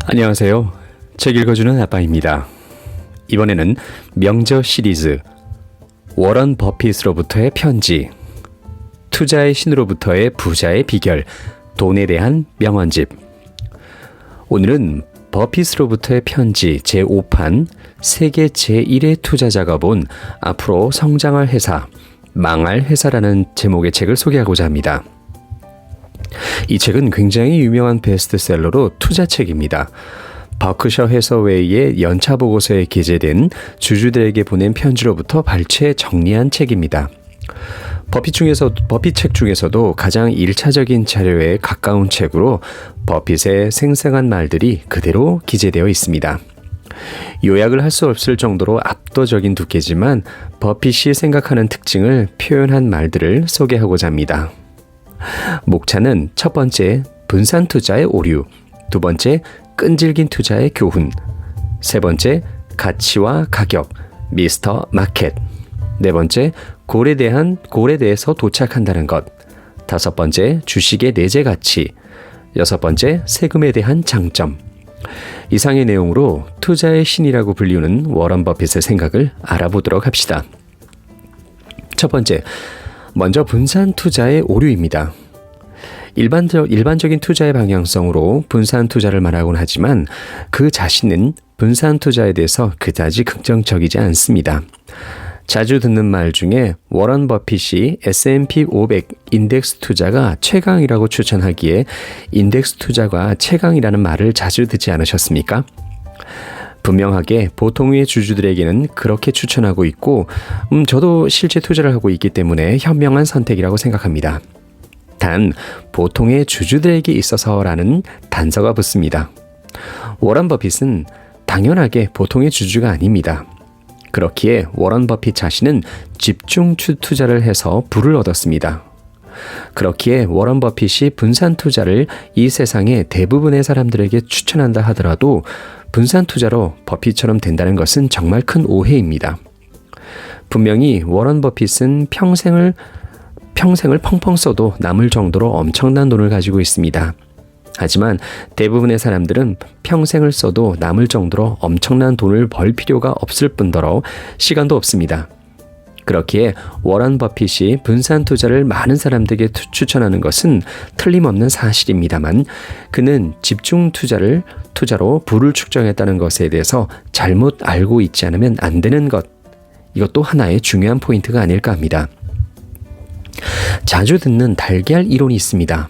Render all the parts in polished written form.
안녕하세요. 책 읽어주는 아빠입니다. 이번에는 명저 시리즈 워런 버핏으로부터의 편지, 투자의 신으로부터의 부자의 비결, 돈에 대한 명언집. 오늘은 버핏으로부터의 편지 제5판 세계 제1의 투자자가 본 앞으로 성장할 회사, 망할 회사라는 제목의 책을 소개하고자 합니다. 이 책은 굉장히 유명한 베스트셀러로 투자책입니다. 버크셔 해서웨이의 연차 보고서에 기재된 주주들에게 보낸 편지로부터 발췌 정리한 책입니다. 버핏 책 중에서도 가장 1차적인 자료에 가까운 책으로 버핏의 생생한 말들이 그대로 기재되어 있습니다. 요약을 할 수 없을 정도로 압도적인 두께지만 버핏이 생각하는 특징을 표현한 말들을 소개하고자 합니다. 목차는 첫 번째, 분산 투자의 오류, 두 번째, 끈질긴 투자의 교훈, 세 번째, 가치와 가격, 미스터 마켓, 네 번째, 골에 대해서 도착한다는 것, 다섯 번째, 주식의 내재 가치, 여섯 번째, 세금에 대한 장점. 이상의 내용으로 투자의 신이라고 불리우는 워런 버핏의 생각을 알아보도록 합시다. 첫 번째, 먼저 분산 투자의 오류입니다. 일반적인 투자의 방향성으로 분산 투자를 말하곤 하지만 그 자신은 분산 투자에 대해서 그다지 긍정적이지 않습니다. 자주 듣는 말 중에 워런 버핏이 S&P 500 인덱스 투자가 최강이라고 추천하기에 인덱스 투자가 최강이라는 말을 자주 듣지 않으셨습니까? 분명하게 보통의 주주들에게는 그렇게 추천하고 있고 저도 실제 투자를 하고 있기 때문에 현명한 선택이라고 생각합니다. 단 보통의 주주들에게 있어서라는 단서가 붙습니다. 워런 버핏은 당연하게 보통의 주주가 아닙니다. 그렇기에 워런 버핏 자신은 집중 투자를 해서 부를 얻었습니다. 그렇기에 워런 버핏이 분산 투자를 이 세상의 대부분의 사람들에게 추천한다 하더라도 분산 투자로 버핏처럼 된다는 것은 정말 큰 오해입니다. 분명히 워런 버핏은 평생을 펑펑 써도 남을 정도로 엄청난 돈을 가지고 있습니다. 하지만 대부분의 사람들은 평생을 써도 남을 정도로 엄청난 돈을 벌 필요가 없을 뿐더러 시간도 없습니다. 그렇기에 워런 버핏이 분산 투자를 많은 사람들에게 추천하는 것은 틀림없는 사실입니다만 그는 집중 투자로 부를 축적했다는 것에 대해서 잘못 알고 있지 않으면 안 되는 것, 이것도 하나의 중요한 포인트가 아닐까 합니다. 자주 듣는 달걀 이론이 있습니다.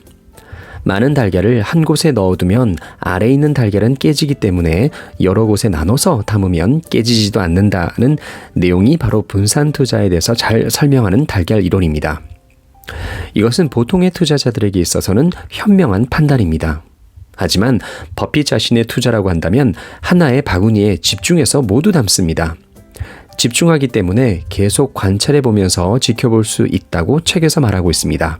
많은 달걀을 한 곳에 넣어두면 아래에 있는 달걀은 깨지기 때문에 여러 곳에 나눠서 담으면 깨지지도 않는다는 내용이 바로 분산 투자에 대해서 잘 설명하는 달걀 이론입니다. 이것은 보통의 투자자들에게 있어서는 현명한 판단입니다. 하지만 버핏 자신의 투자라고 한다면 하나의 바구니에 집중해서 모두 담습니다. 집중하기 때문에 계속 관찰해 보면서 지켜볼 수 있다고 책에서 말하고 있습니다.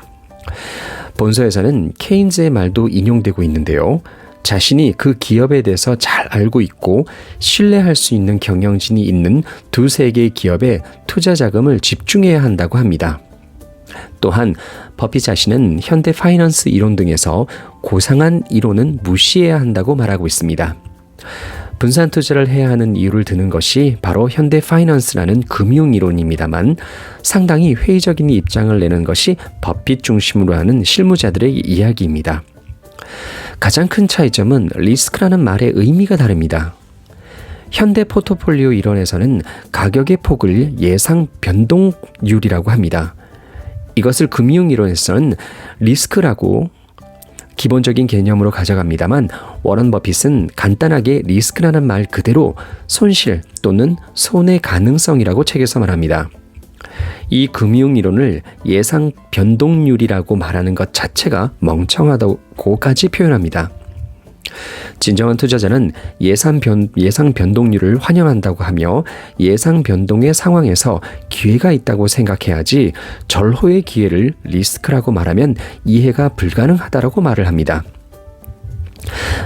본서에서는 케인즈의 말도 인용되고 있는데요. 자신이 그 기업에 대해서 잘 알고 있고 신뢰할 수 있는 경영진이 있는 두세 개의 기업에 투자 자금을 집중해야 한다고 합니다. 또한 버핏 자신은 현대 파이낸스 이론 등에서 고상한 이론은 무시해야 한다고 말하고 있습니다. 분산 투자를 해야 하는 이유를 드는 것이 바로 현대 파이낸스라는 금융 이론입니다만 상당히 회의적인 입장을 내는 것이 버핏 중심으로 하는 실무자들의 이야기입니다. 가장 큰 차이점은 리스크라는 말의 의미가 다릅니다. 현대 포트폴리오 이론에서는 가격의 폭을 예상 변동률이라고 합니다. 이것을 금융 이론에서는 리스크라고 기본적인 개념으로 가져갑니다만 워런 버핏은 간단하게 리스크라는 말 그대로 손실 또는 손해 가능성이라고 책에서 말합니다. 이 금융이론을 예상 변동률이라고 말하는 것 자체가 멍청하다고까지 표현합니다. 진정한 투자자는 예상 변동률을 환영한다고 하며 예상 변동의 상황에서 기회가 있다고 생각해야지 절호의 기회를 리스크라고 말하면 이해가 불가능하다고 말을 합니다.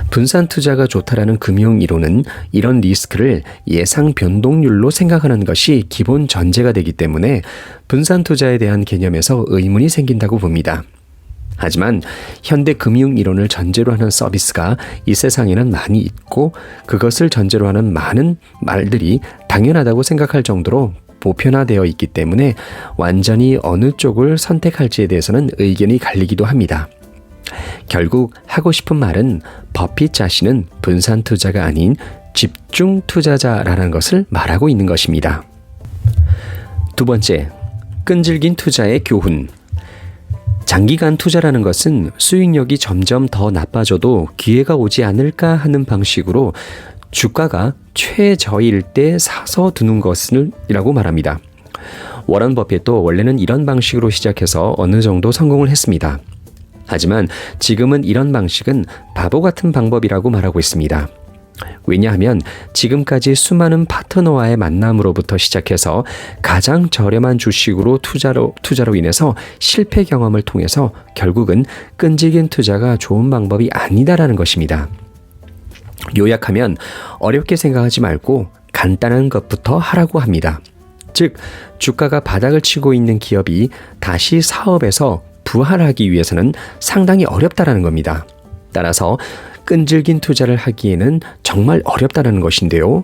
분산 투자가 좋다라는 금융 이론은 이런 리스크를 예상 변동률로 생각하는 것이 기본 전제가 되기 때문에 분산 투자에 대한 개념에서 의문이 생긴다고 봅니다. 하지만 현대 금융 이론을 전제로 하는 서비스가 이 세상에는 많이 있고 그것을 전제로 하는 많은 말들이 당연하다고 생각할 정도로 보편화되어 있기 때문에 완전히 어느 쪽을 선택할지에 대해서는 의견이 갈리기도 합니다. 결국 하고 싶은 말은 버핏 자신은 분산 투자가 아닌 집중 투자자라는 것을 말하고 있는 것입니다. 두 번째, 끈질긴 투자의 교훈. 장기간 투자라는 것은 수익력이 점점 더 나빠져도 기회가 오지 않을까 하는 방식으로 주가가 최저일 때 사서 두는 것이라고 말합니다. 워런 버핏도 원래는 이런 방식으로 시작해서 어느 정도 성공을 했습니다. 하지만 지금은 이런 방식은 바보 같은 방법이라고 말하고 있습니다. 왜냐하면 지금까지 수많은 파트너와의 만남으로부터 시작해서 가장 저렴한 주식으로 투자로 인해서 실패 경험을 통해서 결국은 끈질긴 투자가 좋은 방법이 아니다라는 것입니다. 요약하면 어렵게 생각하지 말고 간단한 것부터 하라고 합니다. 즉, 주가가 바닥을 치고 있는 기업이 다시 사업에서 부활하기 위해서는 상당히 어렵다라는 겁니다. 따라서 끈질긴 투자를 하기에는 정말 어렵다는 것인데요.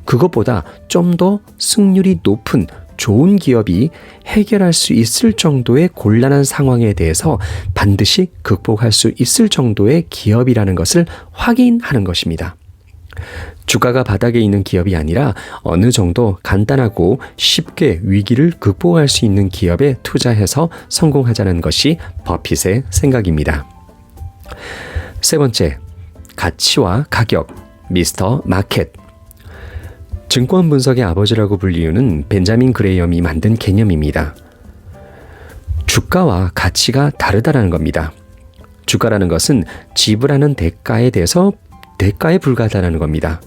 그것보다 좀 더 승률이 높은 좋은 기업이 해결할 수 있을 정도의 곤란한 상황에 대해서 반드시 극복할 수 있을 정도의 기업이라는 것을 확인하는 것입니다. 주가가 바닥에 있는 기업이 아니라 어느 정도 간단하고 쉽게 위기를 극복할 수 있는 기업에 투자해서 성공하자는 것이 버핏의 생각입니다. 세 번째, 가치와 가격, 미스터 마켓. 증권 분석의 아버지라고 불리우는 벤자민 그레이엄이 만든 개념입니다. 주가와 가치가 다르다는 겁니다. 주가라는 것은 지불하는 대가에 대해서 대가에 불과하다는 겁니다.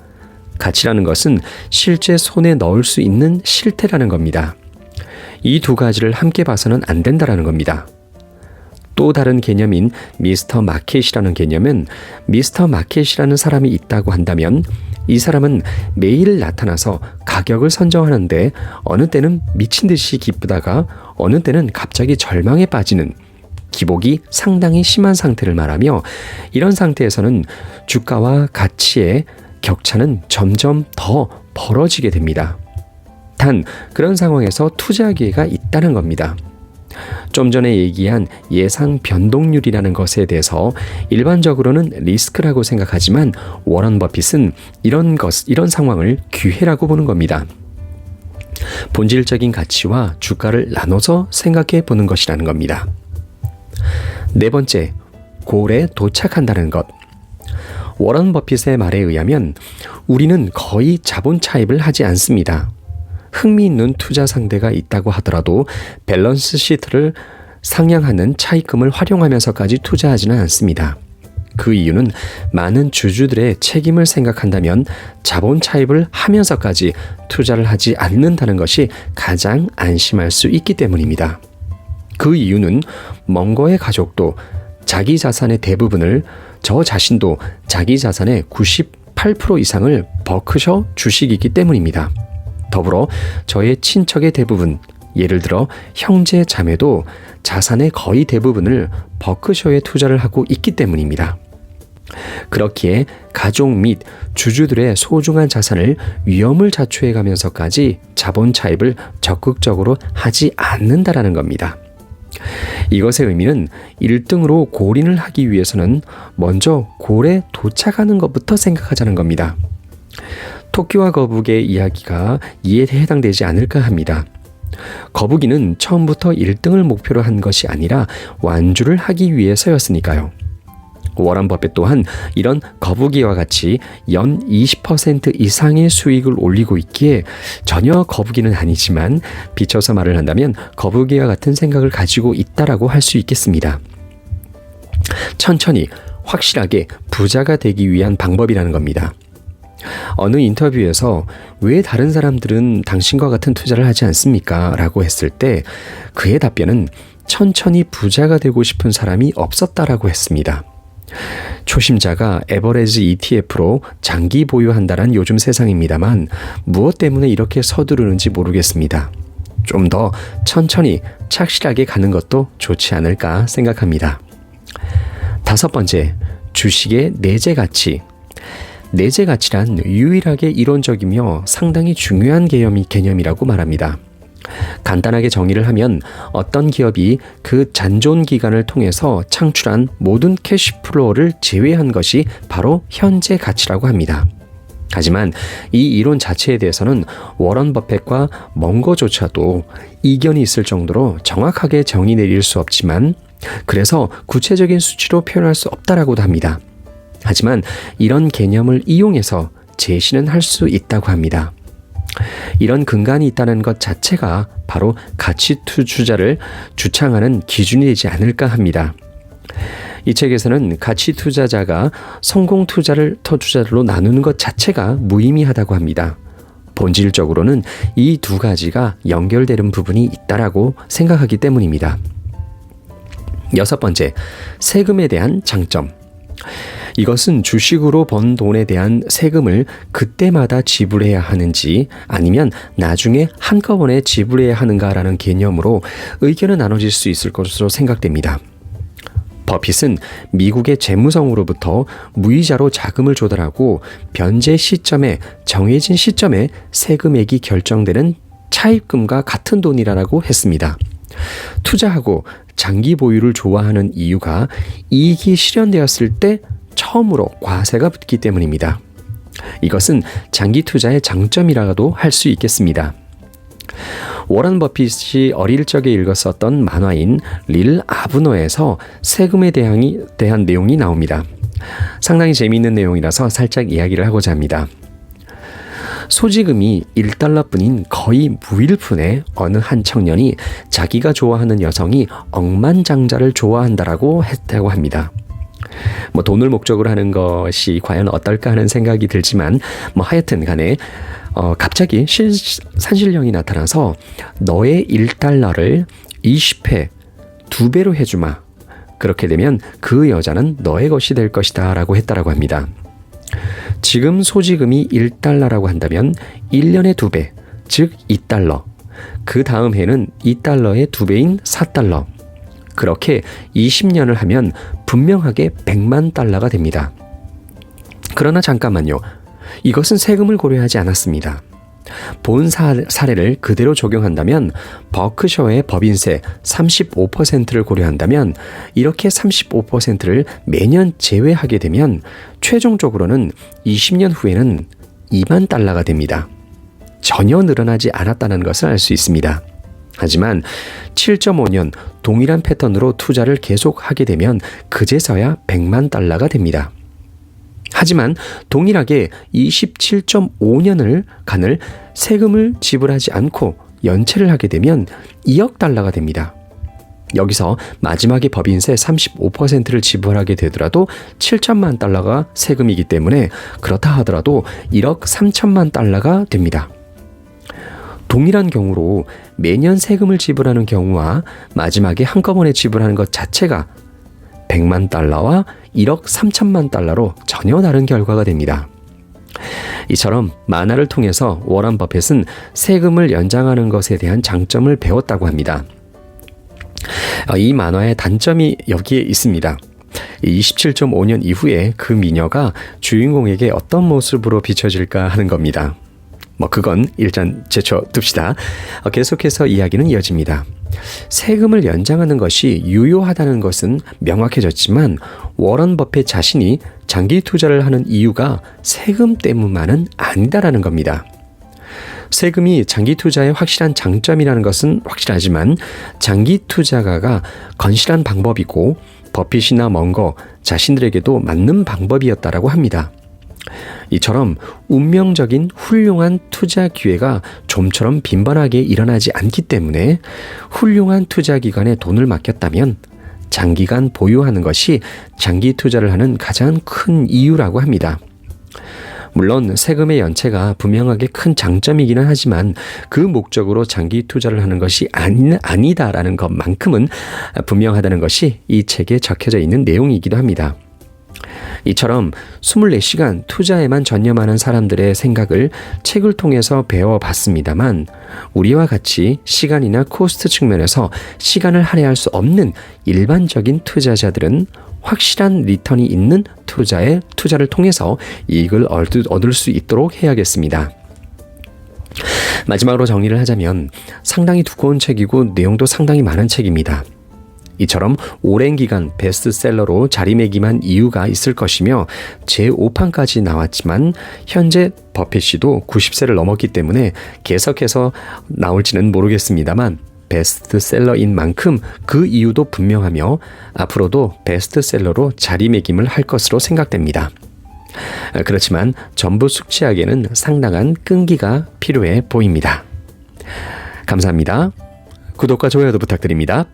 가치라는 것은 실제 손에 넣을 수 있는 실태라는 겁니다. 이 두 가지를 함께 봐서는 안 된다는 겁니다. 또 다른 개념인 미스터 마켓이라는 개념은 미스터 마켓이라는 사람이 있다고 한다면 이 사람은 매일 나타나서 가격을 선정하는데 어느 때는 미친 듯이 기쁘다가 어느 때는 갑자기 절망에 빠지는 기복이 상당히 심한 상태를 말하며 이런 상태에서는 주가와 가치의 격차는 점점 더 벌어지게 됩니다. 단 그런 상황에서 투자 기회가 있다는 겁니다. 좀 전에 얘기한 예상 변동률이라는 것에 대해서 일반적으로는 리스크라고 생각하지만 워런 버핏은 이런 상황을 기회라고 보는 겁니다. 본질적인 가치와 주가를 나눠서 생각해 보는 것이라는 겁니다. 네 번째, 골에 도착한다는 것. 워런 버핏의 말에 의하면 우리는 거의 자본 차입을 하지 않습니다. 흥미있는 투자 상대가 있다고 하더라도 밸런스 시트를 상향하는 차입금을 활용하면서까지 투자하지는 않습니다. 그 이유는 많은 주주들의 책임을 생각한다면 자본 차입을 하면서까지 투자를 하지 않는다는 것이 가장 안심할 수 있기 때문입니다. 그 이유는 멍거의 가족도 자기 자산의 대부분을, 저 자신도 자기 자산의 98% 이상을 버크셔 주식이기 때문입니다. 더불어 저의 친척의 대부분, 예를 들어 형제 자매도 자산의 거의 대부분을 버크셔에 투자를 하고 있기 때문입니다. 그렇기에 가족 및 주주들의 소중한 자산을 위험을 자초해 가면서까지 자본 차입을 적극적으로 하지 않는다라는 겁니다. 이것의 의미는 1등으로 골인을 하기 위해서는 먼저 골에 도착하는 것부터 생각하자는 겁니다. 토끼와 거북의 이야기가 이에 해당되지 않을까 합니다. 거북이는 처음부터 1등을 목표로 한 것이 아니라 완주를 하기 위해서였으니까요. 워런 버핏 또한 이런 거북이와 같이 연 20% 이상의 수익을 올리고 있기에 전혀 거북이는 아니지만 비춰서 말을 한다면 거북이와 같은 생각을 가지고 있다라고 할 수 있겠습니다. 천천히 확실하게 부자가 되기 위한 방법이라는 겁니다. 어느 인터뷰에서 왜 다른 사람들은 당신과 같은 투자를 하지 않습니까? 라고 했을 때 그의 답변은 천천히 부자가 되고 싶은 사람이 없었다라고 했습니다. 초심자가 에버리지 ETF로 장기 보유한다란 요즘 세상입니다만 무엇 때문에 이렇게 서두르는지 모르겠습니다. 좀 더 천천히 착실하게 가는 것도 좋지 않을까 생각합니다. 5번째, 주식의 내재 가치. 내재 가치란 유일하게 이론적이며 상당히 중요한 개념이라고 말합니다. 간단하게 정의를 하면 어떤 기업이 그 잔존 기간을 통해서 창출한 모든 캐시플로우를 제외한 것이 바로 현재 가치라고 합니다. 하지만 이 이론 자체에 대해서는 워런 버핏과 멍거조차도 이견이 있을 정도로 정확하게 정의 내릴 수 없지만, 그래서 구체적인 수치로 표현할 수 없다라고도 합니다. 하지만 이런 개념을 이용해서 제시는 할 수 있다고 합니다. 이런 근간이 있다는 것 자체가 바로 가치 투자를 주창하는 기준이 되지 않을까 합니다. 이 책에서는 가치 투자자가 성공 투자자로 나누는 것 자체가 무의미하다고 합니다. 본질적으로는 이 두 가지가 연결되는 부분이 있다라고 생각하기 때문입니다. 6번째, 세금에 대한 장점. 이것은 주식으로 번 돈에 대한 세금을 그때마다 지불해야 하는지 아니면 나중에 한꺼번에 지불해야 하는가라는 개념으로 의견은 나눠질 수 있을 것으로 생각됩니다. 버핏은 미국의 재무성으로부터 무이자로 자금을 조달하고 변제 시점에 정해진 시점에 세금액이 결정되는 차입금과 같은 돈이라고 했습니다. 투자하고 장기 보유를 좋아하는 이유가 이익이 실현되었을 때 처음으로 과세가 붙기 때문입니다. 이것은 장기 투자의 장점이라고도 할 수 있겠습니다. 워런 버핏이 어릴 적에 읽었었던 만화인 릴 아브너에서 세금에 대한 내용이 나옵니다. 상당히 재미있는 내용이라서 살짝 이야기를 하고자 합니다. 소지금이 $1뿐인 거의 무일푼의 어느 한 청년이 자기가 좋아하는 여성이 억만장자를 좋아한다라고 했다고 합니다. 돈을 목적으로 하는 것이 과연 어떨까 하는 생각이 들지만 하여튼 간에 갑자기 산신령이 나타나서 너의 $1를 20회 2배로 해주마. 그렇게 되면 그 여자는 너의 것이 될 것이다 라고 했다라고 합니다. 지금 소지금이 $1라고 한다면 1년에 2배, 즉 $2. 그 다음 해는 $2의 2배인 $4. 그렇게 20년을 하면 분명하게 $1,000,000가 됩니다. 그러나 잠깐만요. 이것은 세금을 고려하지 않았습니다. 본 사례를 그대로 적용한다면 버크셔의 법인세 35%를 고려한다면 이렇게 35%를 매년 제외하게 되면 최종적으로는 20년 후에는 $20,000가 됩니다. 전혀 늘어나지 않았다는 것을 알 수 있습니다. 하지만 7.5년 동일한 패턴으로 투자를 계속하게 되면 그제서야 $10,000,000가 됩니다. 하지만 동일하게 27.5년을 간을 세금을 지불하지 않고 연체를 하게 되면 $2억 됩니다. 여기서 마지막에 법인세 35%를 지불하게 되더라도 $7,000,000가 세금이기 때문에 그렇다 하더라도 $1억 3천만 됩니다. 동일한 경우로 매년 세금을 지불하는 경우와 마지막에 한꺼번에 지불하는 것 자체가 $1,000,000와 $1억 3천만 달러로 전혀 다른 결과가 됩니다. 이처럼 만화를 통해서 워런 버핏은 세금을 연장하는 것에 대한 장점을 배웠다고 합니다. 이 만화의 단점이 여기에 있습니다. 27.5년 이후에 그 미녀가 주인공에게 어떤 모습으로 비춰질까 하는 겁니다. 그건 일단 제쳐둡시다. 계속해서 이야기는 이어집니다. 세금을 연장하는 것이 유효하다는 것은 명확해졌지만 워런 버핏 자신이 장기 투자를 하는 이유가 세금 때문만은 아니다라는 겁니다. 세금이 장기 투자의 확실한 장점이라는 것은 확실하지만 장기 투자가가 건실한 방법이고 버핏이나 멍거 자신들에게도 맞는 방법이었다라고 합니다. 이처럼 운명적인 훌륭한 투자 기회가 좀처럼 빈번하게 일어나지 않기 때문에 훌륭한 투자 기관에 돈을 맡겼다면 장기간 보유하는 것이 장기 투자를 하는 가장 큰 이유라고 합니다. 물론 세금의 연체가 분명하게 큰 장점이기는 하지만 그 목적으로 장기 투자를 하는 것이 아니다라는 것만큼은 분명하다는 것이 이 책에 적혀져 있는 내용이기도 합니다. 이처럼 24시간 투자에만 전념하는 사람들의 생각을 책을 통해서 배워봤습니다만 우리와 같이 시간이나 코스트 측면에서 시간을 할애할 수 없는 일반적인 투자자들은 확실한 리턴이 있는 투자를 통해서 이익을 얻을 수 있도록 해야겠습니다. 마지막으로 정리를 하자면 상당히 두꺼운 책이고 내용도 상당히 많은 책입니다. 이처럼 오랜 기간 베스트셀러로 자리매김한 이유가 있을 것이며 제5판까지 나왔지만 현재 버핏이도 90세를 넘었기 때문에 계속해서 나올지는 모르겠습니다만 베스트셀러인 만큼 그 이유도 분명하며 앞으로도 베스트셀러로 자리매김을 할 것으로 생각됩니다. 그렇지만 전부 숙지하기에는 상당한 끈기가 필요해 보입니다. 감사합니다. 구독과 좋아요도 부탁드립니다.